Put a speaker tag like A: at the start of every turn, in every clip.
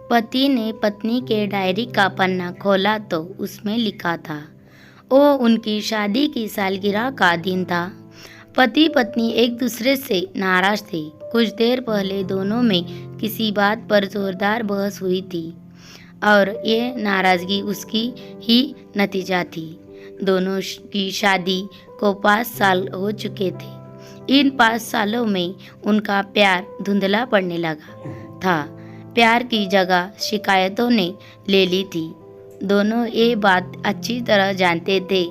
A: पति ने पत्नी के डायरी का पन्ना खोला तो उसमें लिखा था, वो उनकी शादी की सालगिरह का दिन था। पति पत्नी एक दूसरे से नाराज थे। कुछ देर पहले दोनों में किसी बात पर जोरदार बहस हुई थी और ये नाराजगी उसकी ही नतीजा थी। दोनों की शादी को 5 साल हो चुके थे। इन 5 सालों में उनका प्यार धुंधला पड़ने लगा था। प्यार की जगह शिकायतों ने ले ली थी। दोनों ये बात अच्छी तरह जानते थे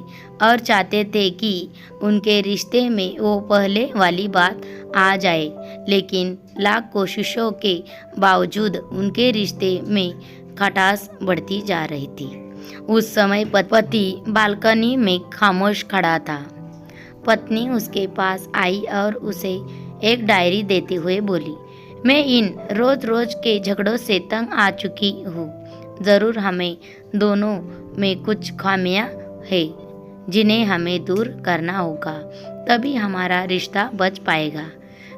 A: और चाहते थे कि उनके रिश्ते में वो पहले वाली बात आ जाए, लेकिन लाख कोशिशों के बावजूद उनके रिश्ते में खटास बढ़ती जा रही थी। उस समय पति बालकनी में खामोश खड़ा था। पत्नी उसके पास आई और उसे एक डायरी देते हुए बोली, मैं इन रोज रोज के झगड़ों से तंग आ चुकी हूँ। ज़रूर हमें दोनों में कुछ खामियां हैं जिन्हें हमें दूर करना होगा, तभी हमारा रिश्ता बच पाएगा।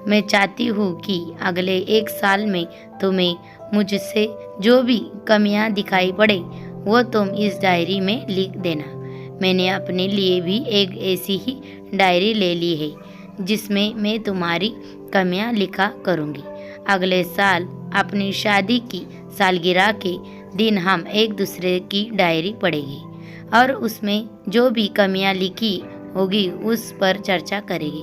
A: मैं चाहती हूँ कि अगले 1 साल में तुम्हें मुझसे जो भी कमियां दिखाई पड़े वो तुम इस डायरी में लिख देना। मैंने अपने लिए भी एक ऐसी ही डायरी ले ली है जिसमें मैं तुम्हारी कमियां लिखा करूँगी। अगले साल अपनी शादी की सालगिरह के दिन हम एक दूसरे की डायरी पढ़ेंगे और उसमें जो भी कमियां लिखी होगी उस पर चर्चा करेंगे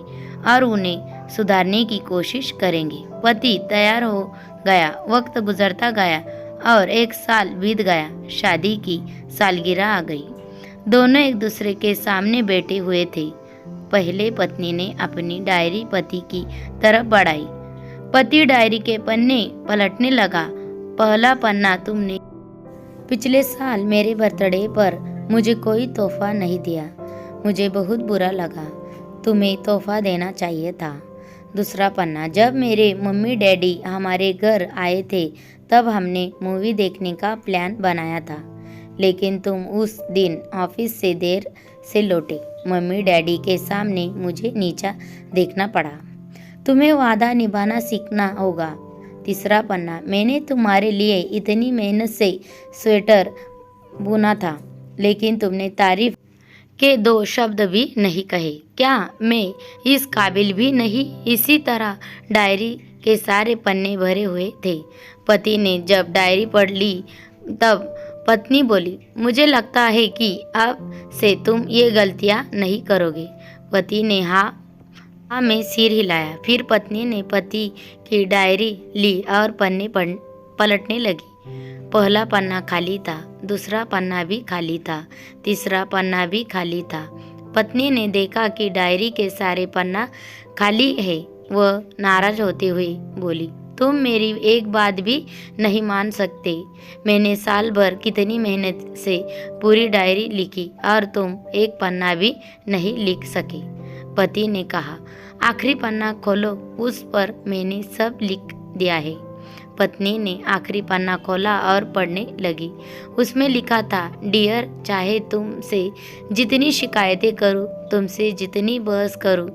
A: और उन्हें सुधारने की कोशिश करेंगे। पति तैयार हो गया। वक्त गुजरता गया और 1 साल बीत गया। शादी की सालगिरह आ गई। दोनों एक दूसरे के सामने बैठे हुए थे। पहले पत्नी ने अपनी डायरी पति की तरफ बढ़ाई। पति डायरी के पन्ने पलटने लगा। पहला पन्ना, तुमने पिछले साल मेरे बर्थडे पर मुझे कोई तोहफा नहीं दिया। मुझे बहुत बुरा लगा। तुम्हें तोहफा देना चाहिए था। दूसरा पन्ना, जब मेरे मम्मी डैडी हमारे घर आए थे तब हमने मूवी देखने का प्लान बनाया था, लेकिन तुम उस दिन ऑफिस से देर से लौटे। मम्मी डैडी के सामने मुझे नीचा देखना पड़ा। तुम्हें वादा निभाना सीखना होगा। तीसरा पन्ना, मैंने तुम्हारे लिए इतनी मेहनत से स्वेटर बुना था, लेकिन तुमने तारीफ के 2 शब्द भी नहीं कहे। क्या मैं इस काबिल भी नहीं? इसी तरह डायरी के सारे पन्ने भरे हुए थे। पति ने जब डायरी पढ़ ली तब पत्नी बोली, मुझे लगता है कि अब से तुम ये गलतियां नहीं करोगे। पति ने हाँ में सिर हिलाया। फिर पत्नी ने पति की डायरी ली और पन्ने पलटने लगी। पहला पन्ना खाली था, दूसरा पन्ना भी खाली था, तीसरा पन्ना भी खाली था। पत्नी ने देखा कि डायरी के सारे पन्ना खाली है। वह नाराज होते हुए बोली, तुम मेरी एक बात भी नहीं मान सकते। मैंने साल भर कितनी मेहनत से पूरी डायरी लिखी और तुम एक पन्ना भी नहीं लिख सके। पति ने कहा, आखिरी पन्ना खोलो, उस पर मैंने सब लिख दिया है। पत्नी ने आखिरी पन्ना खोला और पढ़ने लगी। उसमें लिखा था, डियर, चाहे तुमसे जितनी शिकायतें करूं, तुमसे जितनी बहस करूं,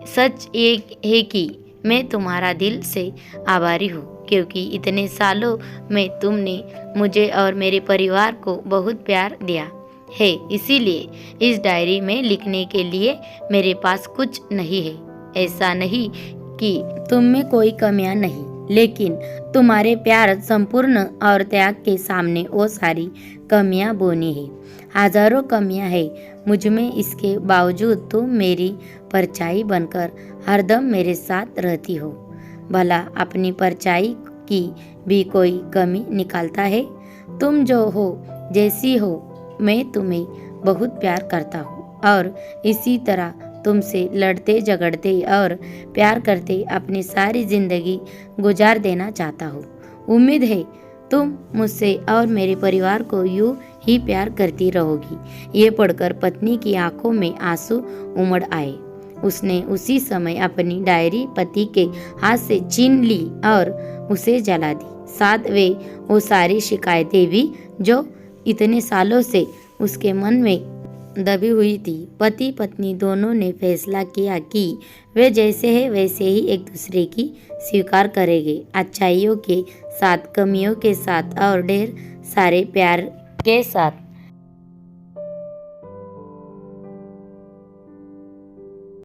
A: सच ये है कि मैं तुम्हारा दिल से आभारी हूँ, क्योंकि इतने सालों में तुमने मुझे और मेरे परिवार को बहुत प्यार दिया है। इसीलिए इस डायरी में लिखने के लिए मेरे पास कुछ नहीं है। ऐसा नहीं कि तुम में कोई कमियां नहीं, लेकिन तुम्हारे प्यार संपूर्ण और त्याग के सामने वो सारी कमियां बोनी है। हजारों कमियां हैं मुझ में, इसके बावजूद तुम मेरी परछाई बनकर हरदम मेरे साथ रहती हो। भला अपनी परछाई की भी कोई कमी निकालता है? तुम जो हो, जैसी हो, मैं तुम्हें बहुत प्यार करता हूँ और इसी तरह तुमसे लड़ते झगड़ते और प्यार करते अपनी सारी जिंदगी गुजार देना चाहता हूँ। उम्मीद है तुम मुझसे और मेरे परिवार को यूं ही प्यार करती रहोगी। ये पढ़कर पत्नी की आंखों में आंसू उमड़ आए। उसने उसी समय अपनी डायरी पति के हाथ से छीन ली और उसे जला दी। साथ वे वो सारी शिकायतें भी जो इतने सालों से उसके मन में दबी हुई थी। पति पत्नी दोनों ने फैसला किया कि वे जैसे हैं वैसे ही एक दूसरे की स्वीकार करेंगे, अच्छाइयों के साथ, कमियों के साथ और ढेर सारे प्यार के साथ।